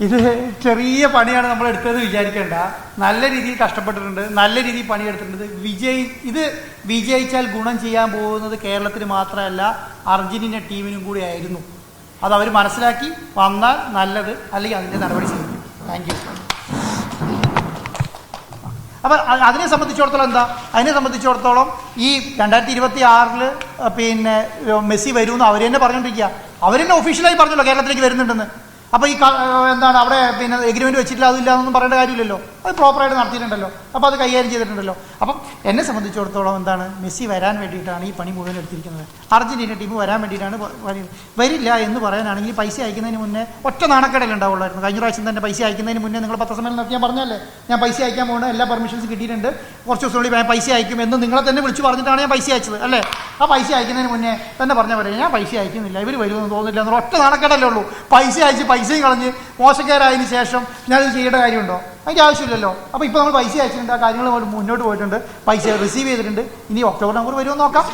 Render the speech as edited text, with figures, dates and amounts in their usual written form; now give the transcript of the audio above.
ഇത് ചെറിയ പണിയാണ് നമ്മൾ എടുത്തത് വിചാരിക്കേണ്ട. നല്ല രീതിയിൽ കഷ്ടപ്പെട്ടിട്ടുണ്ട്, നല്ല രീതിയിൽ പണിയെടുത്തിട്ടുണ്ട്. ഇത് വിജയിച്ചാൽ ഗുണം ചെയ്യാൻ പോകുന്നത് കേരളത്തിന് മാത്രമല്ല അർജന്റീന ടീമിനും കൂടി ആയിരുന്നു. അത് അവർ മനസ്സിലാക്കി വന്നാൽ നല്ലത്, അല്ലെങ്കിൽ അതിൻ്റെ നടപടി സ്വീകരിക്കും. Thank you. അപ്പം അതിനെ സംബന്ധിച്ചിടത്തോളം എന്താ, അതിനെ സംബന്ധിച്ചിടത്തോളം ഈ 2026 പിന്നെ മെസ്സി വരുമെന്ന് അവർ തന്നെ പറഞ്ഞുകൊണ്ടിരിക്കുക. അവർ തന്നെ ഒഫീഷ്യലായി പറഞ്ഞല്ലോ കേരളത്തിലേക്ക് വരുന്നുണ്ടെന്ന്. അപ്പോൾ ഈ എന്താണ് അവിടെ പിന്നെ എഗ്രിമെൻറ്റ് വെച്ചിട്ടില്ല, അതില്ല എന്നൊന്നും പറയേണ്ട കാര്യമില്ലല്ലോ. അത് പ്രോപ്പറായിട്ട് നടത്തിയിട്ടുണ്ടല്ലോ, അപ്പോൾ അത് കൈകാര്യം ചെയ്തിട്ടുണ്ടല്ലോ. അപ്പം എന്നെ സംബന്ധിച്ചിടത്തോളം എന്താണ്, മെസ്സി വരാൻ വേണ്ടിയിട്ടാണ് ഈ പണി മുഴുവൻ എടുത്തിരിക്കുന്നത്. അർജന്റീന ടീം വരാൻ വേണ്ടിയിട്ടാണ്. വരില്ല എന്ന് പറയാനാണെങ്കിൽ പൈസ അയക്കുന്നതിന് മുന്നേ ഒറ്റ നാണക്കേടലുണ്ടാവുള്ളായിരുന്നു. കഴിഞ്ഞ പ്രാവശ്യം തന്നെ പൈസ അയക്കുന്നതിന് മുന്നേ നിങ്ങൾ പത്രസമ്മേളനം നടത്തി ഞാൻ പറഞ്ഞല്ലേ, ഞാൻ പൈസ അയക്കാൻ പോകുന്നത്, എല്ലാ പെർമിഷൻസ് കിട്ടിയിട്ടുണ്ട്, കുറച്ച് ദിവസത്തിനുള്ളിൽ ഞാൻ പൈസ അയക്കും എന്ന് നിങ്ങളെ തന്നെ വിളിച്ച് പറഞ്ഞിട്ടാണ് ഞാൻ പൈസ അയച്ചത് അല്ലേ. ആ പൈസ അയക്കുന്നതിന് മുന്നേ തന്നെ പറഞ്ഞാൽ പറയാം ഞാൻ പൈസ അയക്കുന്നില്ല, ഇവർ വരുമെന്ന് തോന്നുന്നില്ല എന്നുള്ള ഒറ്റ നാണക്കേടല്ലേ ഉള്ളൂ. പൈസ അയച്ച് പൈസയും കളഞ്ഞ് മോശക്കാരായതിന് ശേഷം ഞാനിത് ചെയ്യേണ്ട കാര്യമുണ്ടോ? അതിൻ്റെ ആവശ്യമില്ലല്ലോ. അപ്പോൾ ഇപ്പോൾ നമ്മൾ പൈസ അയച്ചിട്ടുണ്ട്, ആ കാര്യങ്ങൾ മുന്നോട്ട് പോയിട്ടുണ്ട്, പൈസ റിസീവ് ചെയ്തിട്ടുണ്ട്. ഇനി ഒക്ടോബർ നവംബർ വരുമെന്ന് നോക്കാം.